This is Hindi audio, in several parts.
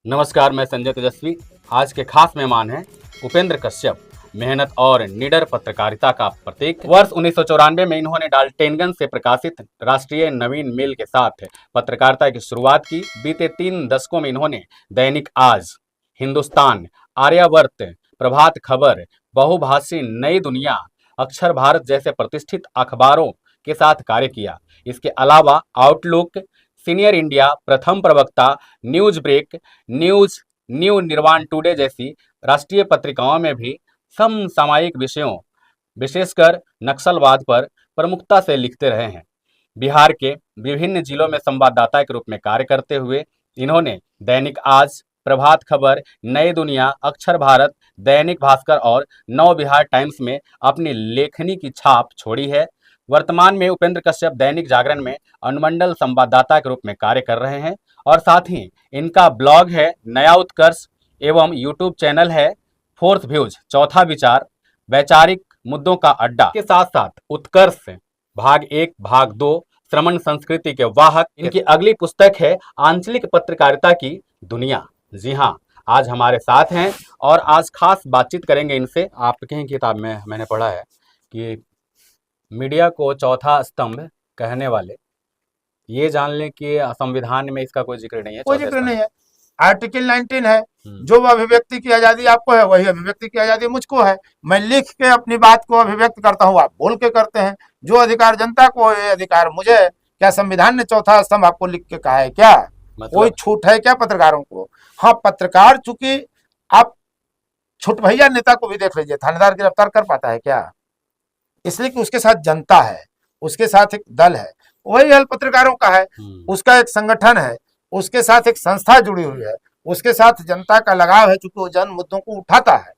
नमस्कार, मैं संजय तेजस्वी। आज के खास मेहमान हैं उपेंद्र कश्यप, मेहनत और निडर पत्रकारिता का प्रतीक। वर्ष 1994 में इन्होंने डाल्टनगंज से प्रकाशित राष्ट्रीय नवीन मेल के साथ पत्रकारिता की शुरुआत की। बीते 3 दशकों में इन्होंने दैनिक आज, हिंदुस्तान, आर्यावर्त, प्रभात खबर, बहुभाषी नई दुनिया, अक्षर भारत जैसे प्रतिष्ठित अखबारों के साथ कार्य किया। इसके अलावा आउटलुक, सीनियर इंडिया, प्रथम प्रवक्ता, न्यूज ब्रेक, न्यूज, न्यू निर्वाण टुडे जैसी राष्ट्रीय पत्रिकाओं में भी समसामयिक विषयों, विशेषकर नक्सलवाद पर प्रमुखता से लिखते रहे हैं। बिहार के विभिन्न जिलों में संवाददाता के रूप में कार्य करते हुए इन्होंने दैनिक आज, प्रभात खबर, नई दुनिया, अक्षर भारत, दैनिक भास्कर और नव बिहार टाइम्स में अपनी लेखनी की छाप छोड़ी है। वर्तमान में उपेंद्र कश्यप दैनिक जागरण में अनुमंडल संवाददाता के रूप में कार्य कर रहे हैं और साथ ही इनका ब्लॉग है नया उत्कर्ष एवं यूट्यूब चैनल है फोर्थ व्यूज, चौथा विचार, वैचारिक मुद्दों का अड्डा के साथ साथ उत्कर्ष भाग 1, भाग 2, श्रमण संस्कृति के वाहक। इनकी अगली पुस्तक है आंचलिक पत्रकारिता की दुनिया। जी हाँ, आज हमारे साथ हैं और आज खास बातचीत करेंगे इनसे। आपकी ही किताब में मैंने पढ़ा है कि मीडिया को चौथा स्तंभ कहने वाले, ये जान लें कि संविधान में इसका कोई जिक्र नहीं है। कोई जिक्र नहीं है। आर्टिकल 19 है, जो अभिव्यक्ति की आजादी आपको है वही अभिव्यक्ति की आजादी मुझको है। मैं लिख के अपनी बात को अभिव्यक्त करता हूँ, आप बोल के करते हैं। जो अधिकार जनता को है, अधिकार मुझे है। क्या संविधान ने चौथा स्तंभ आपको लिख के कहा है क्या? कोई छूट है क्या पत्रकारों को? हाँ, पत्रकार चूंकि आप छुट भैया नेता को भी देख लीजिए, थानेदार गिरफ्तार कर पाता है क्या? इसलिए कि उसके साथ जनता है, उसके साथ एक दल है। वही हल पत्रकारों का है। उसका एक संगठन है, उसके साथ एक संस्था जुड़ी हुई है, उसके साथ जनता का लगाव है, चूंकि वो जन मुद्दों को उठाता है।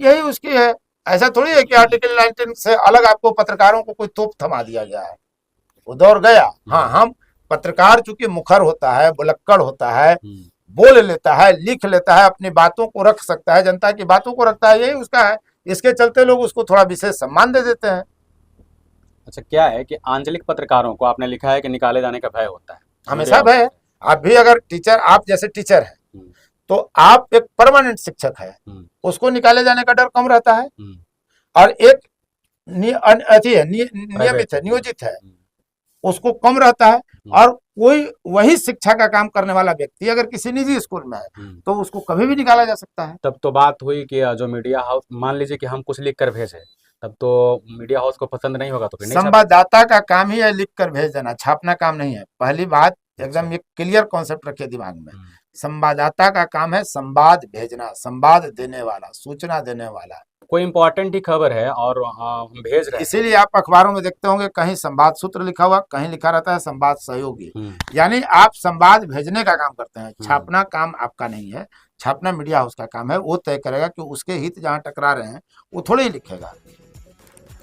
यही उसकी है। ऐसा थोड़ी है कि आर्टिकल 19 से अलग आपको पत्रकारों को कोई तोप थमा दिया गया है, वो दौड़ गया। हाँ, हम पत्रकार चूंकि मुखर होता है, बुलक्कड़ होता है, बोल लेता है, लिख लेता है, अपनी बातों को रख सकता है, जनता की बातों को रखता है, यही उसका है। इसके चलते लोग उसको थोड़ा विशेष सम्मान दे देते हैं। अच्छा, क्या है कि आंचलिक पत्रकारों को आपने लिखा है कि निकाले जाने का भय होता है? हमेशा भय है। आप भी अगर टीचर, आप जैसे टीचर है तो आप एक परमानेंट शिक्षक है, उसको निकाले जाने का डर कम रहता है। और एक नियमित है, नियोजित है, उसको कम रहता है। और कोई वही शिक्षा का काम करने वाला व्यक्ति अगर किसी निजी स्कूल में है तो उसको कभी भी निकाला जा सकता है। तब तो बात हुई कि जो मीडिया हाउस, मान लीजिए कि हम कुछ लिख कर भेजे, तब तो मीडिया हाउस को पसंद नहीं होगा तो फिर नहीं। संवाददाता का काम ही है लिख कर भेज देना, छापना काम नहीं है। पहली बात एकदम एक क्लियर कॉन्सेप्ट रखिए दिमाग में। संवाददाता का काम है संवाद भेजना, संवाद देने वाला, सूचना देने वाला। कोई इंपॉर्टेंट ही खबर है और हम भेज रहे हैं, इसीलिए आप अखबारों में देखते होंगे कहीं संवाद सूत्र लिखा हुआ, कहीं लिखा रहता है संवाद सहयोगी। यानी आप संवाद भेजने का काम करते हैं, छापना काम आपका नहीं है। छापना मीडिया हाउस का काम है, वो तय करेगा कि उसके हित जहाँ टकरा रहे हैं वो थोड़े ही लिखेगा।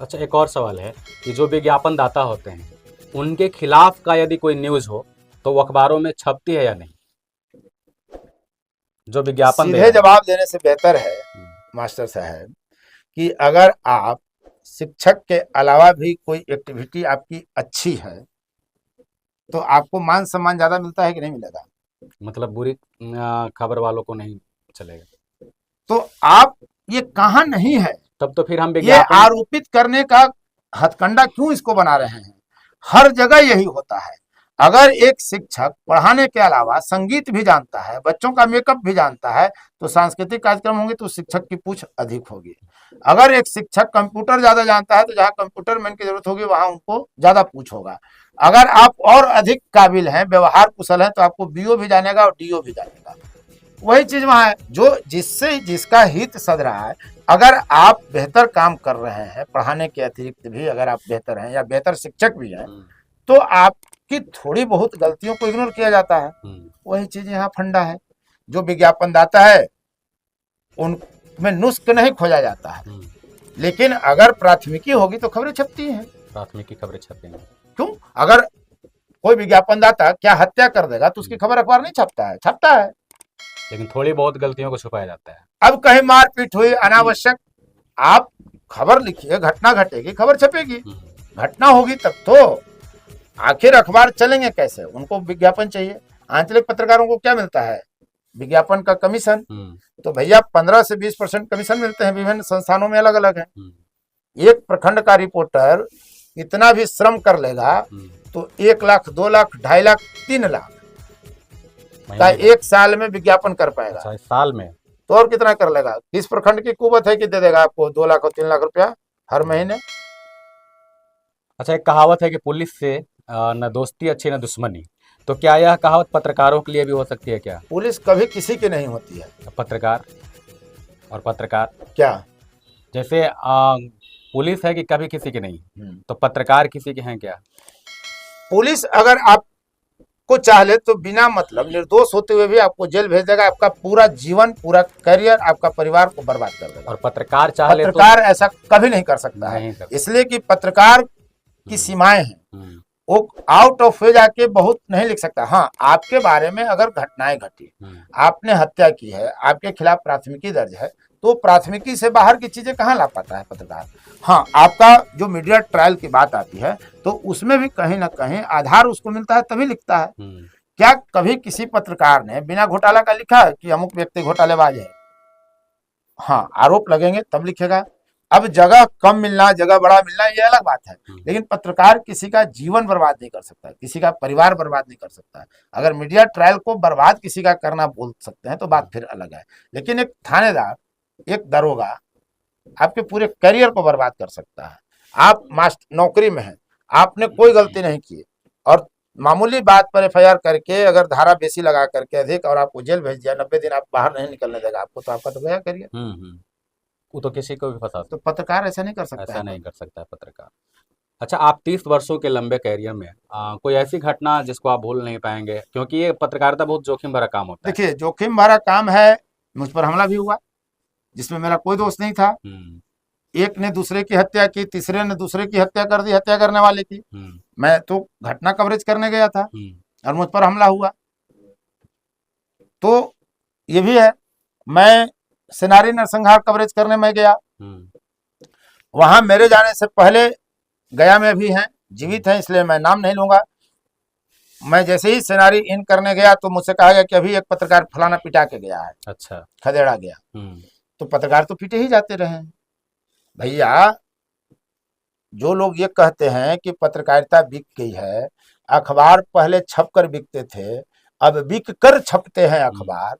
अच्छा, एक और सवाल है कि जो विज्ञापन दाता होते हैं उनके खिलाफ का यदि कोई न्यूज हो तो वो अखबारों में छपती है या नहीं? जो विज्ञापन सीधे जवाब देने से बेहतर है मास्टर साहब कि अगर आप शिक्षक के अलावा भी कोई एक्टिविटी आपकी अच्छी है तो आपको मान सम्मान ज्यादा मिलता है कि नहीं मिलेगा? मतलब बुरी खबर वालों को नहीं चलेगा तो आप ये कहाँ नहीं है? तब तो फिर हम ये आरोपित करने का हथकंडा क्यों इसको बना रहे हैं? हर जगह यही होता है। अगर एक शिक्षक पढ़ाने के अलावा संगीत भी जानता है, बच्चों का मेकअप भी जानता है, तो सांस्कृतिक कार्यक्रम होंगे तो शिक्षक की पूछ अधिक होगी। अगर एक शिक्षक कंप्यूटर ज्यादा जानता है तो जहाँ कंप्यूटर मैन की जरूरत होगी वहां उनको ज्यादा पूछ होगा। अगर आप और अधिक काबिल हैं, व्यवहार कुशल हैं, तो आपको बीओ भी जानेगा और डीओ भी जानेगा। वही चीज वहां है, जो जिससे जिसका हित सध रहा है। अगर आप बेहतर काम कर रहे हैं, पढ़ाने के अतिरिक्त भी अगर आप बेहतर हैं या बेहतर शिक्षक भी हैं, तो आपकी थोड़ी बहुत गलतियों को इग्नोर किया जाता है। वही चीज यहाँ फंडा है। जो विज्ञापन दाता है उनमें नुस्ख नहीं खोजा जाता है, लेकिन अगर प्राथमिकी होगी तो खबरें छपती हैं। प्राथमिकी खबरें छपेंगी क्यों? अगर कोई विज्ञापन दाता क्या हत्या कर देगा तो उसकी खबर अखबार नहीं छपता है? छपता है, लेकिन थोड़ी बहुत गलतियों को छुपाया जाता है। अब कहीं मारपीट हुई अनावश्यक, आप खबर लिखिए, घटना घटेगी, खबर छपेगी। घटना होगी तब तो आखिर अखबार चलेंगे कैसे? उनको विज्ञापन चाहिए। आंचलिक पत्रकारों को क्या मिलता है? विज्ञापन का कमीशन, तो भैया 15 से 20% कमीशन मिलते हैं, विभिन्न संस्थानों में अलग अलग है। एक प्रखंड का रिपोर्टर इतना भी श्रम कर लेगा तो 1 लाख, 2 लाख, 2.5 लाख, 3 लाख का एक साल में विज्ञापन कर पाएगा। अच्छा, साल में तो और कितना कर लेगा? किस प्रखंड की कुवत है कि दे देगा आपको 2 लाख और 3 लाख रुपया हर महीने? अच्छा, एक कहावत है कि पुलिस से न दोस्ती अच्छी न दुश्मनी, तो क्या यह कहावत पत्रकारों के लिए भी हो सकती है क्या? पुलिस कभी किसी की नहीं होती है। पत्रकार और पत्रकार क्या? जैसे पुलिस है कि कभी किसी की नहीं, तो पत्रकार किसी के हैं क्या? पुलिस अगर आपको चाह ले तो बिना मतलब निर्दोष होते हुए भी आपको जेल भेज देगा, आपका पूरा जीवन, पूरा करियर, आपका परिवार को बर्बाद कर देगा। और पत्रकार चाह ले तो पत्रकार ऐसा कभी नहीं कर सकता है, इसलिए कि पत्रकार की सीमाएं हैं, वो आउट ऑफ वे जाके बहुत नहीं लिख सकता। हाँ, आपके बारे में अगर घटनाएं घटी, आपने हत्या की है, आपके खिलाफ प्राथमिकी दर्ज है, तो प्राथमिकी से बाहर की चीजें कहाँ ला पाता है पत्रकार। हाँ, आपका जो मीडिया ट्रायल की बात आती है तो उसमें भी कहीं ना कहीं आधार उसको मिलता है तभी लिखता है। क्या कभी किसी पत्रकार ने बिना घोटाला का लिखा है कि अमुक व्यक्ति घोटालेबाज है? हाँ, आरोप लगेंगे तब लिखेगा। अब जगह कम मिलना, जगह बड़ा मिलना, ये अलग बात है, लेकिन पत्रकार किसी का जीवन बर्बाद नहीं कर सकता, किसी का परिवार बर्बाद नहीं कर सकता। अगर मीडिया ट्रायल को बर्बाद किसी का करना बोल सकते हैं तो बात फिर अलग है, लेकिन एक थानेदार, एक दरोगा आपके पूरे करियर को बर्बाद कर सकता है। आप नौकरी में हैं, आपने कोई गलती नहीं की और मामूली बात पर FIR करके अगर धारा बेसी लगा करके अधिक और आपको जेल भेज दिया, 90 दिन आप बाहर नहीं निकलने देगा आपको, तो आपका तो गया करियर। वो तो किसी को भी फंसा, तो पत्रकार ऐसा नहीं कर सकता, ऐसा नहीं कर सकता है पत्रकार। अच्छा, आप 30 वर्षों के लंबे कैरियर में कोई ऐसी घटना जिसको आप भूल नहीं पाएंगे, क्योंकि ये पत्रकारिता बहुत जोखिम भरा काम होता है। देखिए, जोखिम भरा काम है। मुझ पर हमला भी हुआ जिसमें मेरा कोई दोष नहीं था। एक ने दूसरे की हत्या की, तीसरे ने दूसरे की हत्या कर दी, हत्या करने वाले की। मैं तो घटना कवरेज करने गया था और मुझ पर हमला हुआ। तो ये भी है, मैं सेनारी नरसंहार कवरेज करने में गया, वहां मेरे जाने से पहले गया में भी हैं, जीवित हैं, इसलिए मैं नाम नहीं लूंगा। मैं जैसे ही सेनारी इन करने गया तो मुझसे कहा गया कि अभी एक पत्रकार फलाना पिटा के गया है। अच्छा, खदेड़ा गया। तो पत्रकार तो पीटे ही जाते रहे। भैया, जो लोग ये कहते हैं कि पत्रकारिता बिक गई है, अखबार पहले छपकर बिकते थे, अब बिक कर छपते हैं अखबार,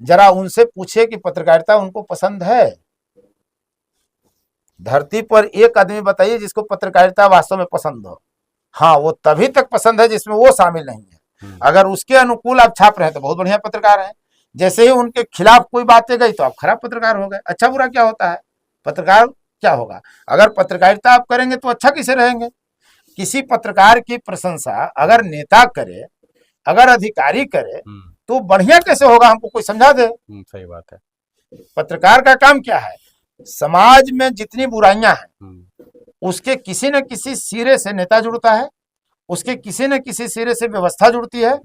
जरा उनसे पूछे कि पत्रकारिता उनको पसंद है? धरती पर एक आदमी बताइए जिसको पत्रकारिता वास्तव में पसंद हो। हाँ, वो तभी तक पसंद है जिसमें वो शामिल नहीं है। अगर उसके अनुकूल आप छाप रहे हैं तो बहुत बढ़िया पत्रकार हैं, जैसे ही उनके खिलाफ कोई बातें गई तो आप खराब पत्रकार हो गए। अच्छा बुरा क्या होता है? पत्रकार क्या होगा? अगर पत्रकारिता आप करेंगे तो अच्छा किसे रहेंगे? किसी पत्रकार की प्रशंसा अगर नेता करे, अगर अधिकारी करे, तो बढ़िया कैसे होगा? हमको कोई समझा दे। सही बात है। पत्रकार का काम क्या है? समाज में जितनी बुराइयां हैं उसके किसी न किसी सिरे से नेता जुड़ता है, उसके किसी न किसी सिरे से व्यवस्था जुड़ती है,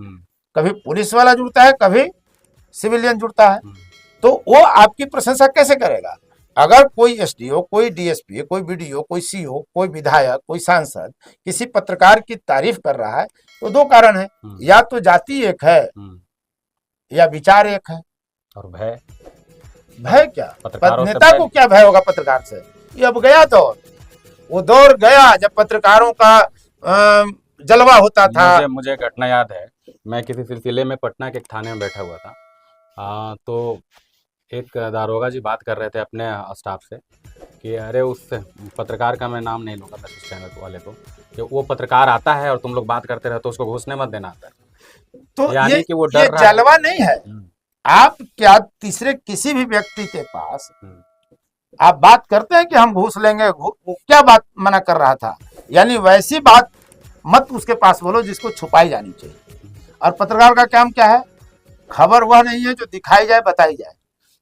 कभी पुलिस वाला जुड़ता है, कभी सिविलियन जुड़ता है। तो वो आपकी प्रशंसा कैसे करेगा? अगर कोई SDO, कोई DSP, कोई BDO, कोई CO, कोई विधायक, कोई सांसद किसी पत्रकार की तारीफ कर रहा है तो दो कारण है, या तो जाति एक है या विचार एक है। और भय क्या? नेता को क्या भय होगा पत्रकार से? ये अब गया दौर, वो दौर गया जब पत्रकारों का जलवा होता था। मुझे घटना याद है, मैं किसी सिलसिले में पटना के एक थाने में बैठा हुआ था, तो एक दारोगा जी बात कर रहे थे अपने स्टाफ से कि अरे उस पत्रकार का मैं नाम नहीं लूँगा मैसेज चैनल वाले को, कि वो पत्रकार आता है और तुम लोग बात करते रहे तो उसको घुसने मत देना आता है। तो यानी कि वो डर रहा जलवा नहीं है। आप क्या तीसरे किसी भी व्यक्ति के पास आप बात करते हैं कि हम घूस लेंगे, वो क्या बात मना कर रहा था? यानी वैसी बात मत उसके पास बोलो जिसको छुपाई जानी चाहिए। और पत्रकार का काम क्या है? खबर वह नहीं है जो दिखाई जाए, बताई जाए,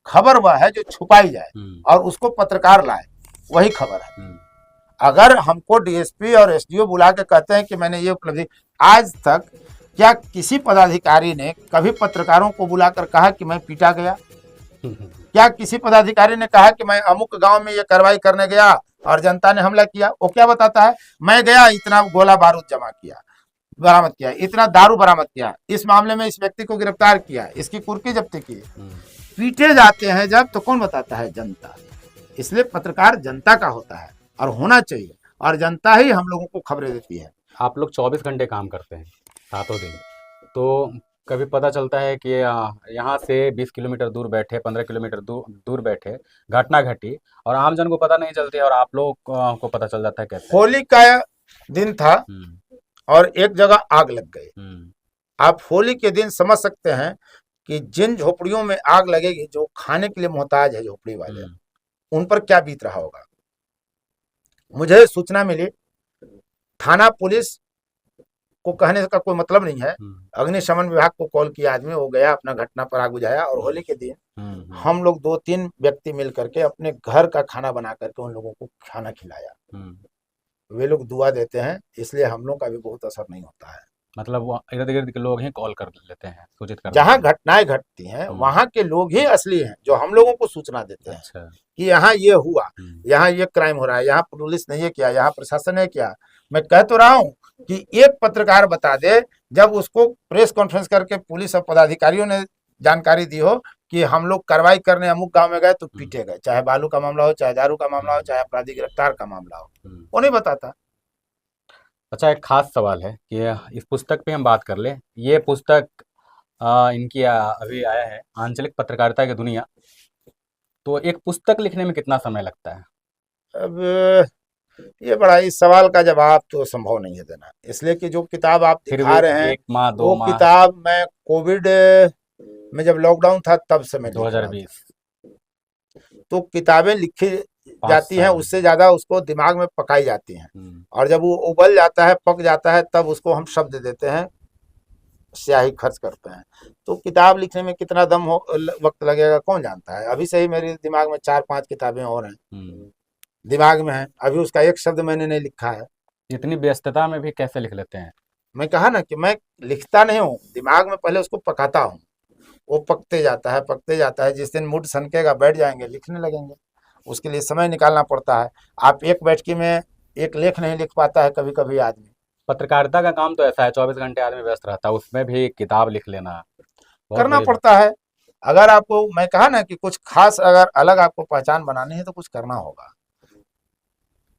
खबर वह है जो छुपाई जाए और उसको पत्रकार लाए, वही खबर है। अगर हमको DSP और SDO बुला के कहते हैं कि मैंने ये उपलब्धि, आज तक क्या किसी पदाधिकारी ने कभी पत्रकारों को बुलाकर कहा कि मैं पीटा गया? क्या किसी पदाधिकारी ने कहा कि मैं अमुक गांव में ये कार्रवाई करने गया और जनता ने हमला किया? वो क्या बताता है? मैं गया, इतना गोला बारूद जमा किया। बरामद किया, इतना दारू बरामद किया, इस मामले में इस व्यक्ति को गिरफ्तार किया, इसकी कुर्की जब्त की। पीटे जाते हैं जब तो कौन बताता है? जनता। इसलिए पत्रकार जनता का होता है और होना चाहिए, और जनता ही हम लोगों को खबरें देती है। आप लोग 24 घंटे काम करते हैं, सातों दिन, तो कभी पता चलता है कि यहाँ से 20 किलोमीटर दूर बैठे, 15 किलोमीटर दूर बैठे घटना घटी और आमजन को पता नहीं चलती और आप लोग को पता चल जाता है कैसे? होली का दिन था और एक जगह आग लग गई। आप होली के दिन समझ सकते हैं कि जिन झोपड़ियों में आग लगेगी, जो खाने के लिए मोहताज है झोपड़ी वाले, उन पर क्या बीत रहा होगा। मुझे सूचना मिली, थाना पुलिस को कहने का कोई मतलब नहीं है, अग्निशमन विभाग को कॉल किया आदमी, वो गया, अपना घटना पर आग बुझाया, और होली के दिन हम लोग 2-3 व्यक्ति मिल करके अपने घर का खाना बना करके उन लोगों को खाना खिलाया। वे लोग दुआ देते हैं, इसलिए हम लोग का भी बहुत असर नहीं होता है। मतलब वो इर्द गिर्द के लोग ही कॉल कर लेते हैं, सूचित कर जहाँ घटनाएं घटती हैं वहाँ के लोग ही असली हैं, जो हम लोगों को सूचना देते हैं। अच्छा। कि यहाँ ये हुआ, यहाँ ये क्राइम हो रहा है, यहाँ पुलिस ने ये किया, यहाँ प्रशासन ने किया। मैं कह तो रहा हूँ कि एक पत्रकार बता दे, जब उसको प्रेस कॉन्फ्रेंस करके पुलिस और पदाधिकारियों ने जानकारी दी हो कि हम लोग कार्रवाई करने अमुक गांव में गए तो पीटे गए, चाहे बालू का मामला हो, चाहे दारू का मामला हो, चाहे अपराधी गिरफ्तार का मामला हो, वो नहीं बताता। अच्छा, एक खास सवाल है कि इस पुस्तक पे हम बात कर ले। ये पुस्तक इनकी अभी आया है, आंचलिक पत्रकारिता की दुनिया। तो एक पुस्तक लिखने में कितना समय लगता है? अब ये बड़ा, इस सवाल का जवाब तो संभव नहीं है देना, इसलिए कि जो किताब आप दिखा रहे हैं 1 माह 2 वो माह किताब मैं कोविड में जब लॉकडाउन था तब से मैं 2020 तो किताबें लिखी जाती हैं, उससे ज्यादा उसको दिमाग में पकाई जाती हैं, और जब वो उबल जाता है, पक जाता है, तब उसको हम शब्द देते हैं, स्याही खर्च करते हैं। तो किताब लिखने में कितना वक्त लगेगा कौन जानता है। अभी से ही मेरे दिमाग में 4-5 किताबें और हैं, दिमाग में है, अभी उसका एक शब्द मैंने नहीं लिखा है। इतनी व्यस्तता में भी कैसे लिख लेते हैं? मैं कहा ना कि मैं लिखता नहीं हूँ, दिमाग में पहले उसको पकाता हूँ, वो पकते जाता है, जिस दिन मूड सनकेगा बैठ जाएंगे, लिखने लगेंगे। उसके लिए समय निकालना पड़ता है। आप एक बैठकी में एक लेख नहीं लिख पाता है कभी कभी आदमी। पत्रकारिता का काम तो ऐसा है, 24 घंटे आदमी व्यस्त रहता है, उसमें भी किताब लिख लेना करना पड़ता है। अगर आपको, मैं कहा ना कि कुछ खास अगर अलग आपको पहचान बनानी है तो कुछ करना होगा।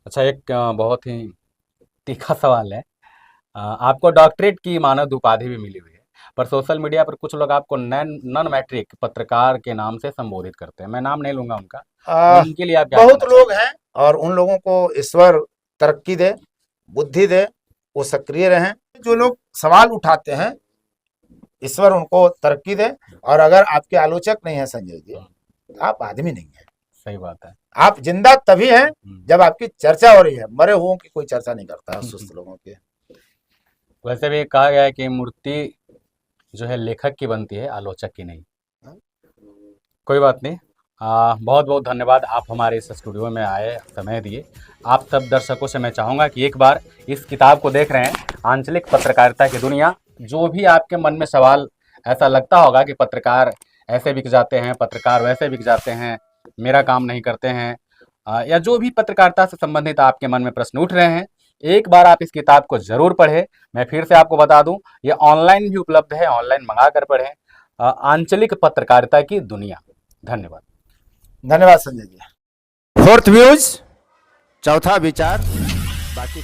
अच्छा, एक बहुत ही तीखा सवाल है। आपको डॉक्टरेट की मानद उपाधि भी मिली हुई है, पर सोशल मीडिया पर कुछ लोग आपको नॉन मैट्रिक पत्रकार के नाम से संबोधित करते हैं। मैं नाम नहीं लूंगा उनका, उनके लिए आप क्या बहुत लोग हैं, और उन लोगों को ईश्वर तरक्की दे, बुद्धि दे, वो सक्रिय रहें। जो लोग सवाल उठाते हैं, ईश्वर उनको तरक्की दे, और अगर आपके आलोचक नहीं है संजय जी, आप आदमी नहीं है। सही बात है। आप जिंदा तभी हैं जब आपकी चर्चा हो रही है, मरे हुओं की कोई चर्चा नहीं करता, सुस्त लोगों की। वैसे भी कहा गया है कि मूर्ति जो है लेखक की बनती है, आलोचक की नहीं। कोई बात नहीं। बहुत बहुत धन्यवाद, आप हमारे इस स्टूडियो में आए, समय दिए। आप सब दर्शकों से मैं चाहूँगा कि एक बार इस किताब को देख रहे हैं, आंचलिक पत्रकारिता की दुनिया। जो भी आपके मन में सवाल ऐसा लगता होगा कि पत्रकार ऐसे बिक जाते हैं, पत्रकार वैसे बिक जाते हैं, मेरा काम नहीं करते हैं, या जो भी पत्रकारिता से संबंधित आपके मन में प्रश्न उठ रहे हैं, एक बार आप इस किताब को जरूर पढ़ें। मैं फिर से आपको बता दूं, ये ऑनलाइन भी उपलब्ध है, ऑनलाइन मंगा कर पढ़ें। आंचलिक पत्रकारिता की दुनिया। धन्यवाद। धन्यवाद संजय जी। फोर्थ व्यूज, चौथा विचार, बाकी